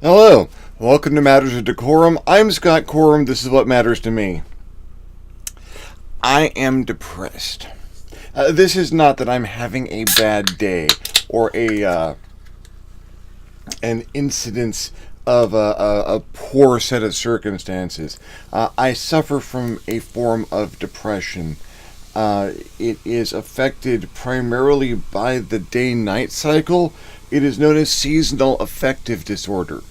Hello, welcome to Matters of DeCorum. I'm Scott Corum. This is what matters to me. I am depressed. This is not that I'm having a bad day or an incidence of a poor set of circumstances. I suffer from a form of depression. It is affected primarily by the day-night cycle. It is known as Seasonal Affective Disorder.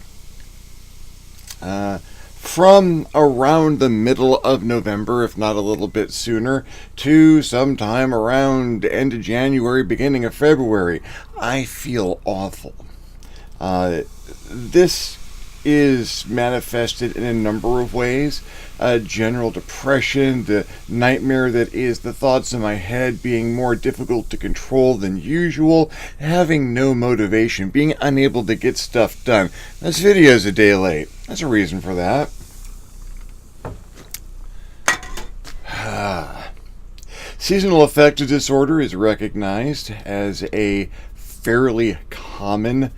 From around the middle of November, if not a little bit sooner, to sometime around end of January, beginning of February, I feel awful. This is manifested in a number of ways. General depression, the nightmare that is the thoughts in my head being more difficult to control than usual, having no motivation, being unable to get stuff done. This video's a day late. There's a reason for that. Seasonal affective disorder is recognized as a fairly common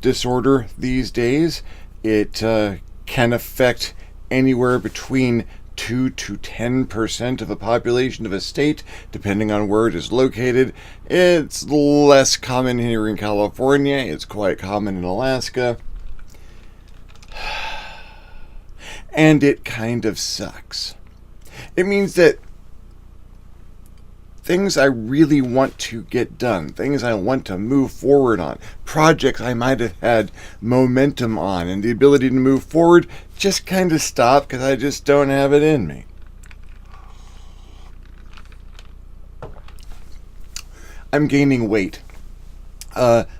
disorder these days. It can affect anywhere between 2 to 10% of the population of a state, depending on where it is located. It's less common here in California. It's quite common in Alaska. And it kind of sucks. It means that things I really want to get done, things I want to move forward on, projects I might have had momentum on and the ability to move forward just kind of stop because I just don't have it in me. I'm gaining weight.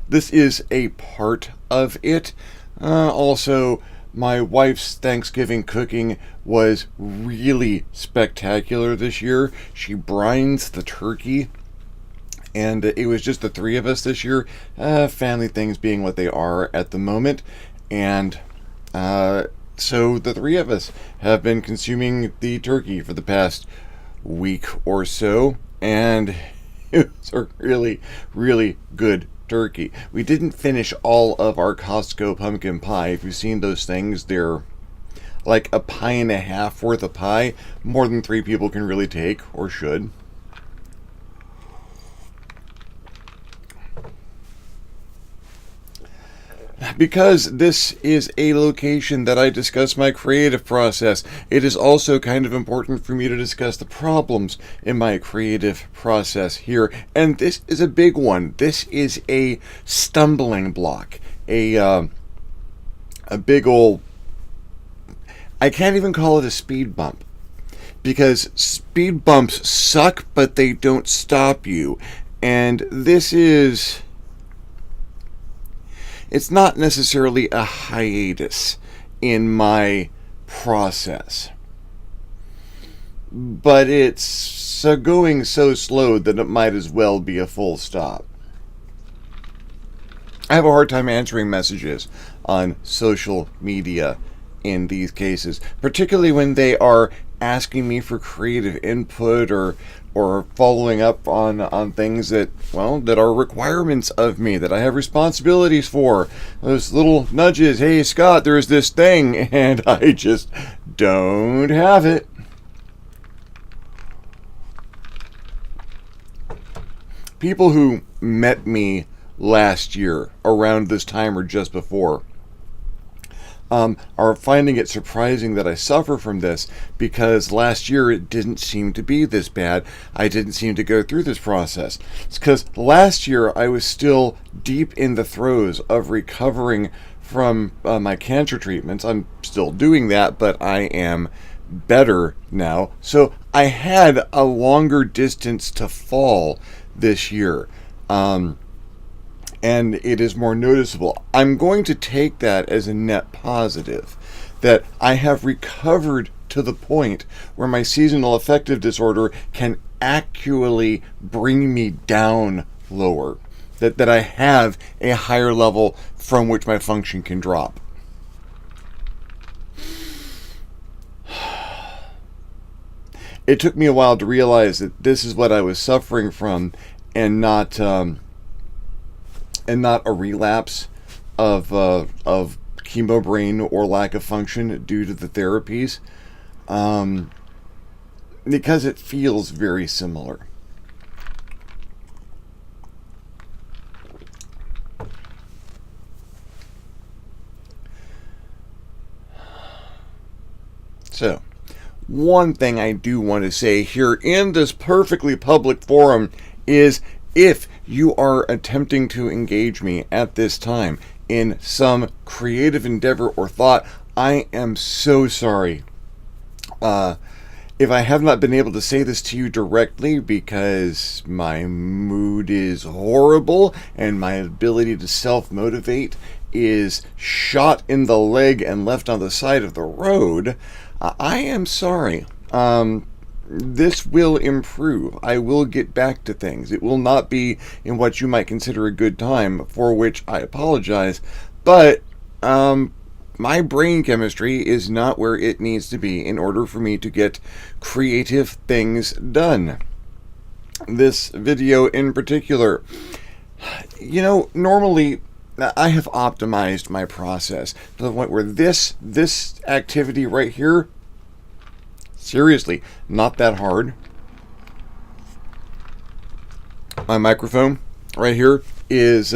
This is a part of it. Also, my wife's Thanksgiving cooking was really spectacular this year. She brines the turkey, and it was just the three of us this year. Family things being what they are at the moment. And so the three of us have been consuming the turkey for the past week or so. And it was a really, really good turkey. We didn't finish all of our Costco pumpkin pie. If you've seen those things, they're like a pie and a half worth of pie. More than 3 people can really take, or should. Because this is a location that I discuss my creative process, it is also kind of important for me to discuss the problems in my creative process here. And this is a big one. This is a stumbling block. A big old... I can't even call it a speed bump. Because speed bumps suck, but they don't stop you. And this is... It's not necessarily a hiatus in my process, but it's going so slow that it might as well be a full stop. I have a hard time answering messages on social media in these cases, particularly when they are asking me for creative input or following up on things that are requirements of me, that I have responsibilities for. Those little nudges, hey Scott, there's this thing, and I just don't have it. People who met me last year around this time or just before are finding it surprising that I suffer from this, because last year it didn't seem to be this bad. I didn't seem to go through this process. It's because last year I was still deep in the throes of recovering from my cancer treatments. I'm still doing that, but I am better now. So I had a longer distance to fall this year. And it is more noticeable. I'm going to take that as a net positive, that I have recovered to the point where my seasonal affective disorder can actually bring me down lower, that I have a higher level from which my function can drop. It took me a while to realize that this is what I was suffering from, and not a relapse of hemobrain or lack of function due to the therapies, because it feels very similar. So, one thing I do want to say here in this perfectly public forum is, if you are attempting to engage me at this time in some creative endeavor or thought, I am so sorry. If I have not been able to say this to you directly because my mood is horrible and my ability to self-motivate is shot in the leg and left on the side of the road, I am sorry. This will improve. I will get back to things. It will not be in what you might consider a good time, for which I apologize. But my brain chemistry is not where it needs to be in order for me to get creative things done. This video in particular, normally I have optimized my process to the point where this activity right here, seriously, not that hard. My microphone right here is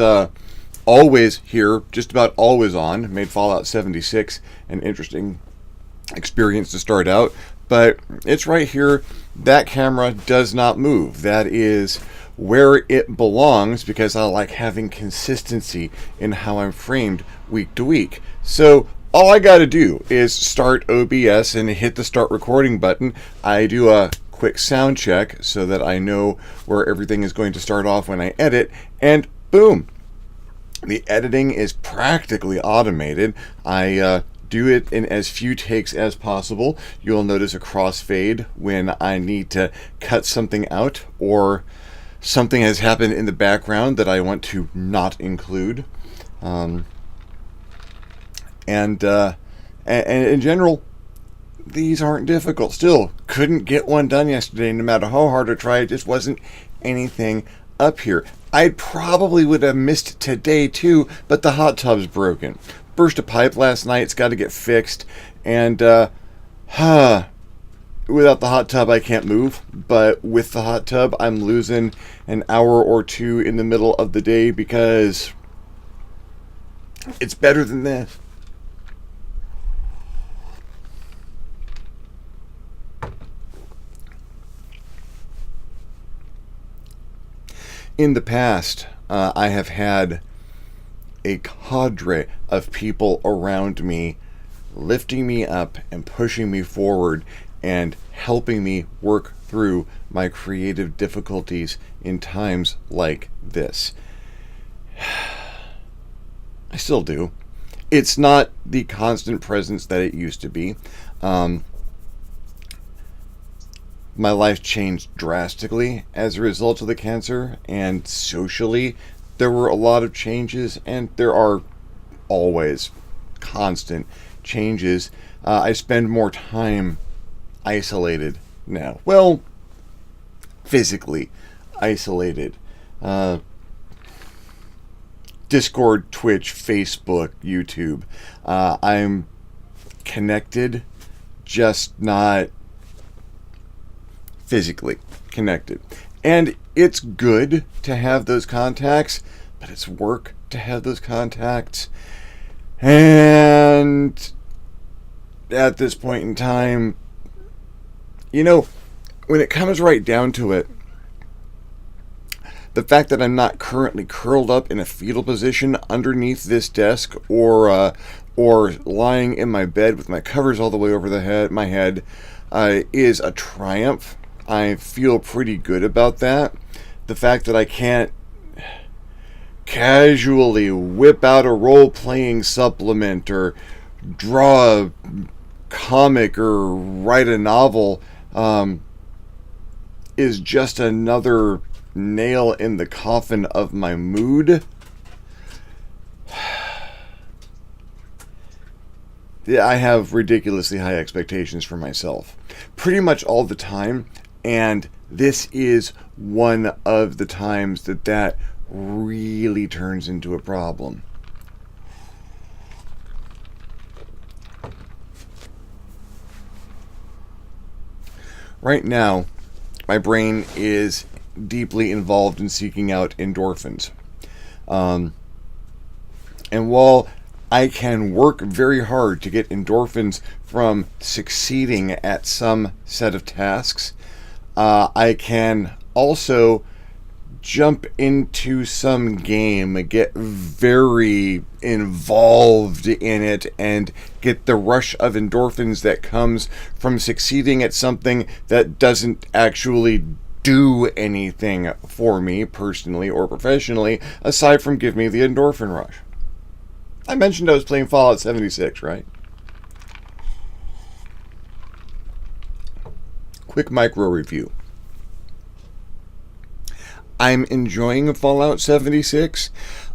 always here, just about always on. Made Fallout 76 an interesting experience to start out, but it's right here. That camera does not move. That is where it belongs, because I like having consistency in how I'm framed week to week. So all I got to do is start OBS and hit the start recording button. I do a quick sound check so that I know where everything is going to start off when I edit, and boom, the editing is practically automated. I do it in as few takes as possible. You'll notice a crossfade when I need to cut something out or something has happened in the background that I want to not include. And in general, these aren't difficult. Still, couldn't get one done yesterday, no matter how hard I tried. It just wasn't anything up here. I probably would have missed today too, but the hot tub's broken. Burst a pipe last night. It's got to get fixed. And without the hot tub, I can't move. But with the hot tub, I'm losing an hour or two in the middle of the day because it's better than this. In the past, I have had a cadre of people around me lifting me up and pushing me forward and helping me work through my creative difficulties in times like this. I still do. It's not the constant presence that it used to be. My life changed drastically as a result of the cancer, and socially there were a lot of changes, and there are always constant changes. I spend more time isolated now. Well, physically isolated. Discord, Twitch, Facebook, YouTube. I'm connected, just not physically connected. And it's good to have those contacts, but it's work to have those contacts. And at this point in time, when it comes right down to it, the fact that I'm not currently curled up in a fetal position underneath this desk or lying in my bed with my covers all the way over my head is a triumph. I feel pretty good about that. The fact that I can't casually whip out a role-playing supplement or draw a comic or write a novel is just another nail in the coffin of my mood. Yeah, I have ridiculously high expectations for myself pretty much all the time, and this is one of the times that really turns into a problem. Right now, my brain is deeply involved in seeking out endorphins. Um, and while I can work very hard to get endorphins from succeeding at some set of tasks, I can also jump into some game, get very involved in it, and get the rush of endorphins that comes from succeeding at something that doesn't actually do anything for me personally or professionally aside from give me the endorphin rush. I mentioned I was playing Fallout 76, right? Quick micro review. I'm enjoying Fallout 76.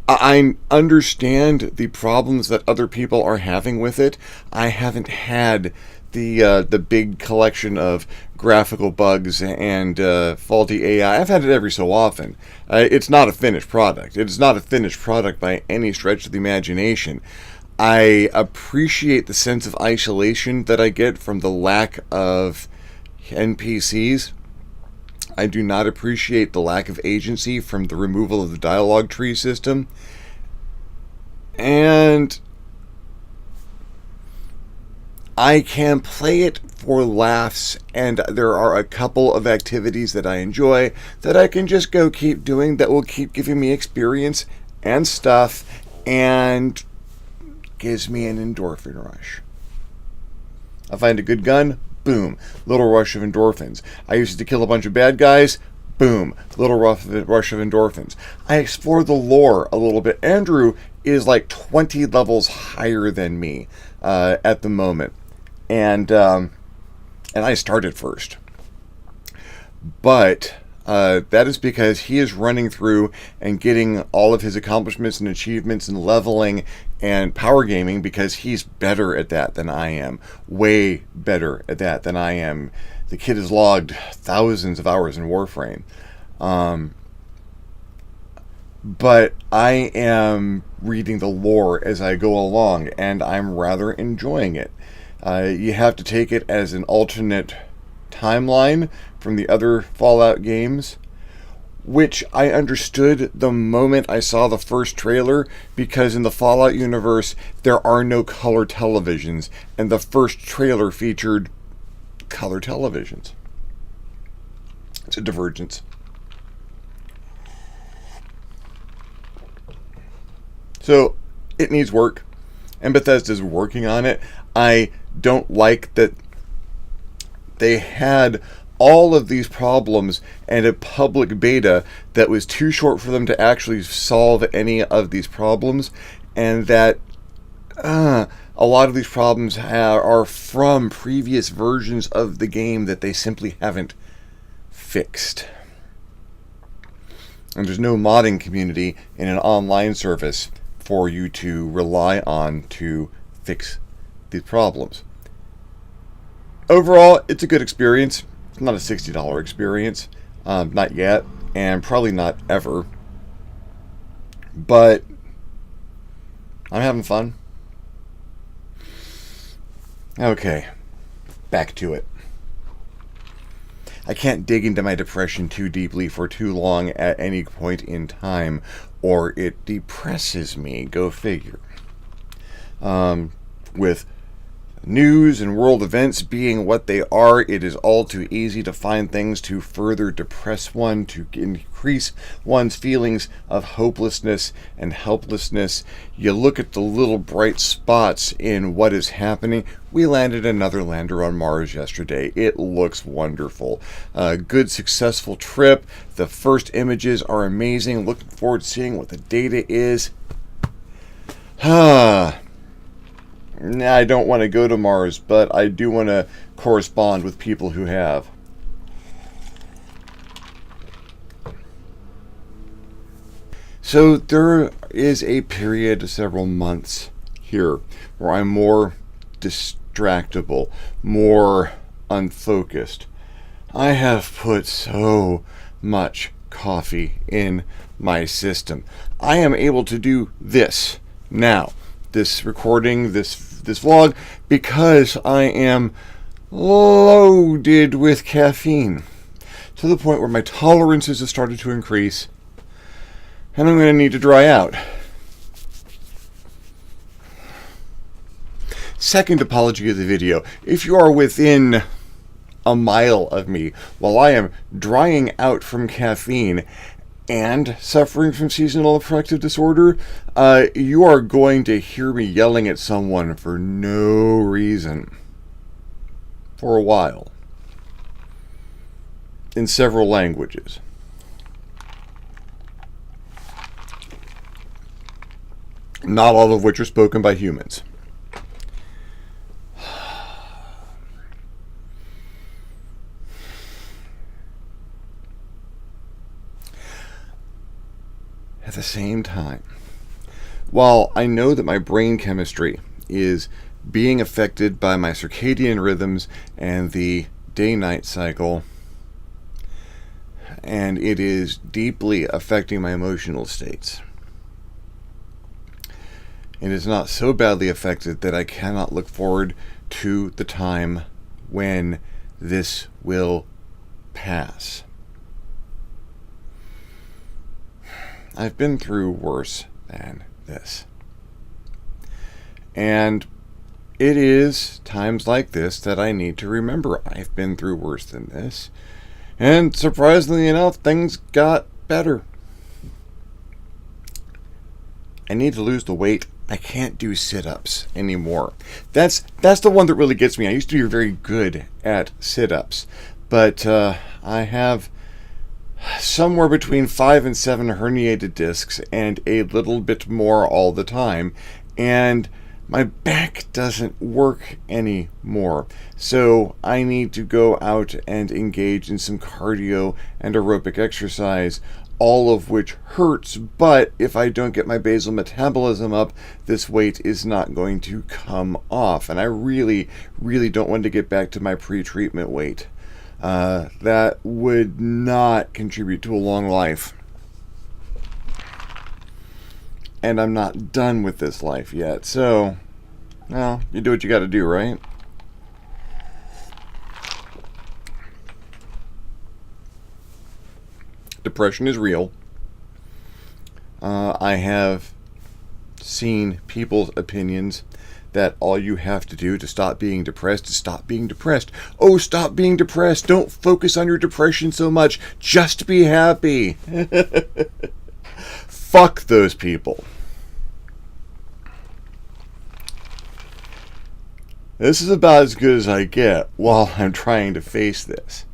I understand the problems that other people are having with it. I haven't had the big collection of graphical bugs and faulty AI. I've had it every so often. It's not a finished product. It's not a finished product by any stretch of the imagination. I appreciate the sense of isolation that I get from the lack of NPCs. I do not appreciate the lack of agency from the removal of the dialogue tree system. And I can play it for laughs, and there are a couple of activities that I enjoy that I can just go keep doing that will keep giving me experience and stuff and gives me an endorphin rush. I find a good gun, boom, little rush of endorphins. I used to kill a bunch of bad guys, boom, little rush of endorphins. I explore the lore a little bit. Andrew is like 20 levels higher than me at the moment, and I started first. But that is because he is running through and getting all of his accomplishments and achievements and leveling and power gaming because he's better at that than I am. Way better at that than I am. The kid has logged thousands of hours in Warframe. But I am reading the lore as I go along, and I'm rather enjoying it. You have to take it as an alternate timeline from the other Fallout games, which I understood the moment I saw the first trailer, because in the Fallout universe there are no color televisions, and the first trailer featured color televisions. It's a divergence. So it needs work, and Bethesda's working on it. I don't like that they had all of these problems and a public beta that was too short for them to actually solve any of these problems, and that a lot of these problems are from previous versions of the game that they simply haven't fixed. And there's no modding community in an online service for you to rely on to fix these problems. Overall, it's a good experience. It's not a $60 experience. Not yet, and probably not ever. But I'm having fun. Okay, back to it. I can't dig into my depression too deeply for too long at any point in time, or it depresses me. Go figure. With news and world events being what they are, it is all too easy to find things to further depress one, to increase one's feelings of hopelessness and helplessness. You look at the little bright spots in what is happening. We landed another lander on Mars yesterday. It looks wonderful. A good, successful trip. The first images are amazing. Looking forward to seeing what the data is. I don't want to go to Mars, but I do want to correspond with people who have. So there is a period of several months here where I'm more distractible, more unfocused. I have put so much coffee in my system. I am able to do this now, this recording, this vlog, because I am loaded with caffeine to the point where my tolerances have started to increase and I'm going to need to dry out. Second apology of the video. If you are within a mile of me while I am drying out from caffeine and suffering from seasonal affective disorder, you are going to hear me yelling at someone for no reason for a while in several languages. Not all of which are spoken by humans. At the same time, while I know that my brain chemistry is being affected by my circadian rhythms and the day-night cycle, and it is deeply affecting my emotional states, it is not so badly affected that I cannot look forward to the time when this will pass. I've been through worse than this. And it is times like this that I need to remember I've been through worse than this. And surprisingly enough, things got better. I need to lose the weight. I can't do sit-ups anymore. That's the one that really gets me. I used to be very good at sit-ups. But I have somewhere between 5 and 7 herniated discs and a little bit more all the time, and my back doesn't work anymore. So I need to go out and engage in some cardio and aerobic exercise, all of which hurts, but if I don't get my basal metabolism up, this weight is not going to come off, and I really, really don't want to get back to my pre-treatment weight. That would not contribute to a long life. And I'm not done with this life yet. So, well, you do what you got to do, right? Depression is real. I have seen people's opinions that all you have to do to stop being depressed is stop being depressed. Oh, stop being depressed. Don't focus on your depression so much. Just be happy. Fuck those people. This is about as good as I get while I'm trying to face this.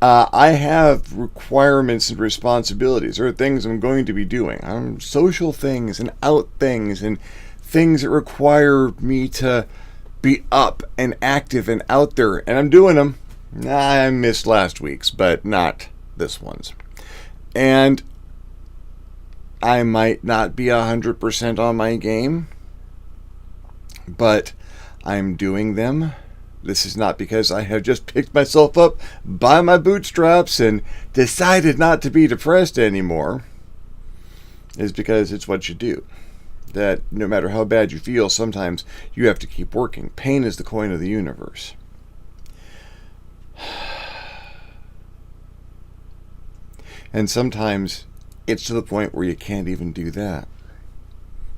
I have requirements and responsibilities. There are things I'm going to be doing. Social things and out things and things that require me to be up and active and out there, and I'm doing them. I missed last week's, but not this one's. And I might not be 100% on my game, but I'm doing them. This is not because I have just picked myself up by my bootstraps and decided not to be depressed anymore. It's because it's what you do. That no matter how bad you feel, sometimes you have to keep working. Pain is the coin of the universe. And sometimes it's to the point where you can't even do that.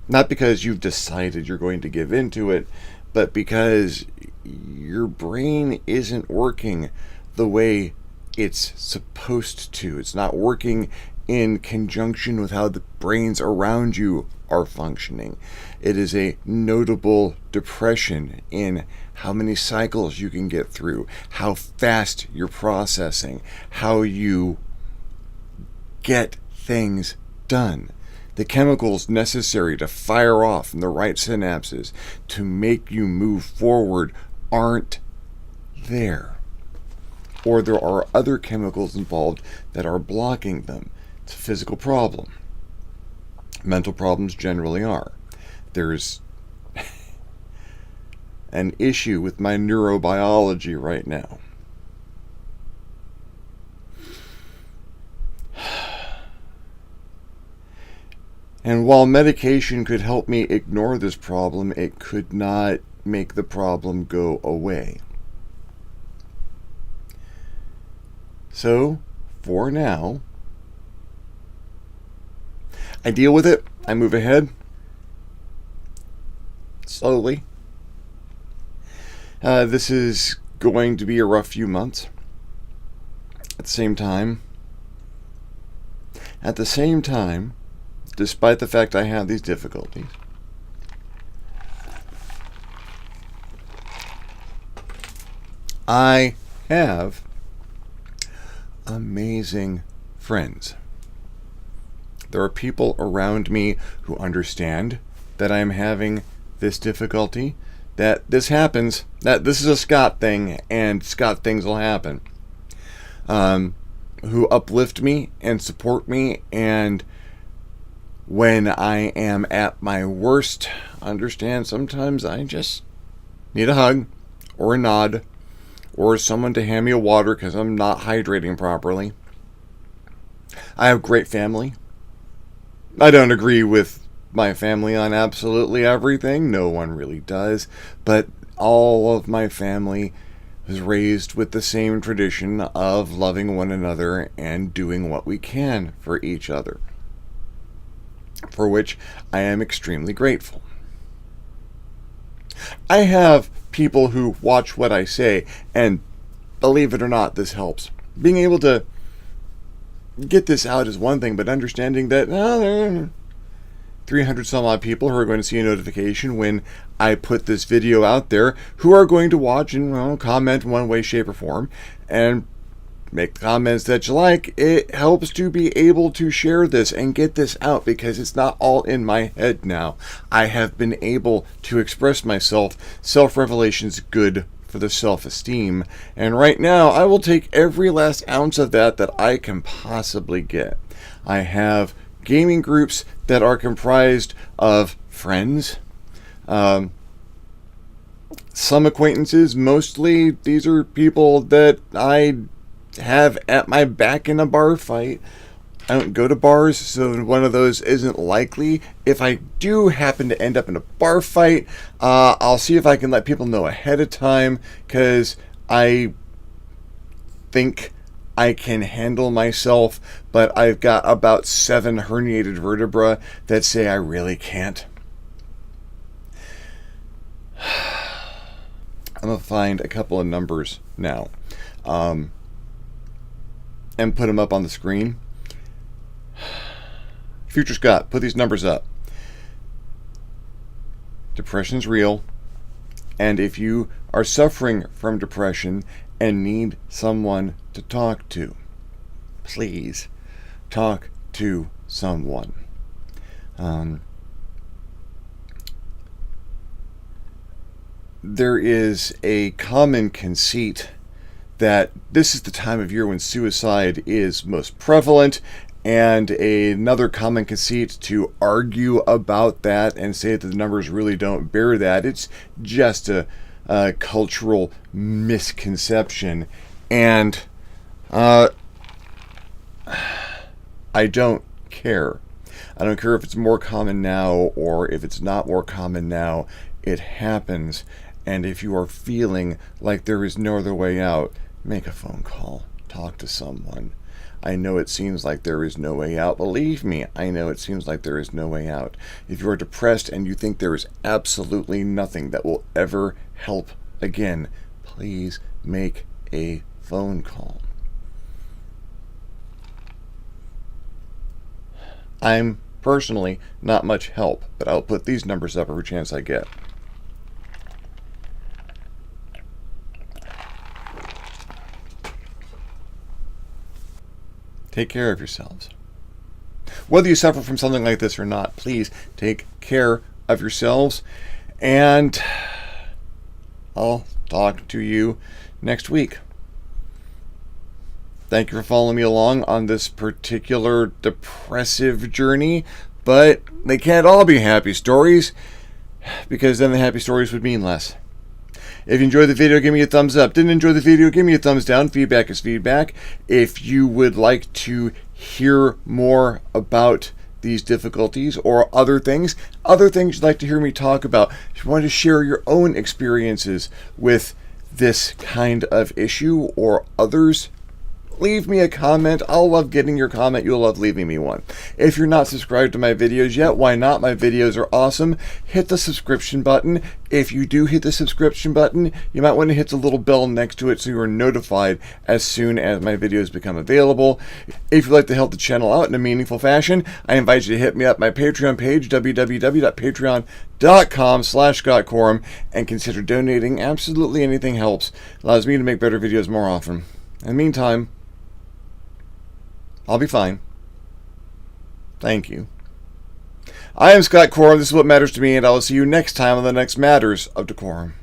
Not because you've decided you're going to give into it, but because your brain isn't working the way it's supposed to. It's not working in conjunction with how the brains around you are functioning. It is a notable depression in how many cycles you can get through, how fast you're processing, how you get things done. The chemicals necessary to fire off in the right synapses to make you move forward aren't there. Or there are other chemicals involved that are blocking them. It's a physical problem. Mental problems generally are. There's an issue with my neurobiology right now. And while medication could help me ignore this problem, it could not make the problem go away. So, for now, I deal with it. I move ahead. Slowly. This is going to be a rough few months. At the same time, despite the fact I have these difficulties, I have amazing friends. There are people around me who understand that I'm having this difficulty, that this happens, that this is a Scott thing, and Scott things will happen. Who uplift me and support me, and when I am at my worst, understand sometimes I just need a hug, or a nod, or someone to hand me a water because I'm not hydrating properly. I have great family. I don't agree with my family on absolutely everything. No one really does. But all of my family was raised with the same tradition of loving one another and doing what we can for each other, for which I am extremely grateful. I have people who watch what I say, and believe it or not, this helps. Being able to get this out is one thing, but understanding that there are 300 some odd people who are going to see a notification when I put this video out there, who are going to watch and comment in one way, shape, or form, and make the comments that you like. It helps to be able to share this and get this out, because it's not all in my head now. I have been able to express myself. Self-revelation's good for the self-esteem, and right now I will take every last ounce of that I can possibly get. I have gaming groups that are comprised of friends, some acquaintances. Mostly these are people that I have at my back in a bar fight. I don't go to bars, so one of those isn't likely. If I do happen to end up in a bar fight, I'll see if I can let people know ahead of time, because I think I can handle myself, but I've got about 7 herniated vertebrae that say I really can't. I'm going to find a couple of numbers now, and put them up on the screen. Future Scott, put these numbers up. Depression's real, and if you are suffering from depression and need someone to talk to, please talk to someone. There is a common conceit that this is the time of year when suicide is most prevalent, and another common conceit to argue about that and say that the numbers really don't bear that. It's just a cultural misconception, and I don't care. I don't care if it's more common now or if it's not more common now. It happens, and if you are feeling like there is no other way out, make a phone call. Talk to someone. I know it seems like there is no way out. Believe me, I know it seems like there is no way out. If you are depressed and you think there is absolutely nothing that will ever help again, please make a phone call. I'm personally not much help, but I'll put these numbers up every chance I get. Take care of yourselves. Whether you suffer from something like this or not, please take care of yourselves, and I'll talk to you next week. Thank you for following me along on this particular depressive journey, but they can't all be happy stories, because then the happy stories would mean less. If you enjoyed the video, give me a thumbs up. Didn't enjoy the video, give me a thumbs down. Feedback is feedback. If you would like to hear more about these difficulties or other things you'd like to hear me talk about, if you want to share your own experiences with this kind of issue or others, leave me a comment. I'll love getting your comment. You'll love leaving me one. If you're not subscribed to my videos yet, why not? My videos are awesome. Hit the subscription button. If you do hit the subscription button, you might want to hit the little bell next to it so you are notified as soon as my videos become available. If you'd like to help the channel out in a meaningful fashion, I invite you to hit me up my Patreon page, www.patreon.com/ScottCorum, and consider donating. Absolutely anything helps. Allows me to make better videos more often. In the meantime, I'll be fine. Thank you. I am Scott Corum. This is what matters to me, and I will see you next time on the next Matters of DeCorum.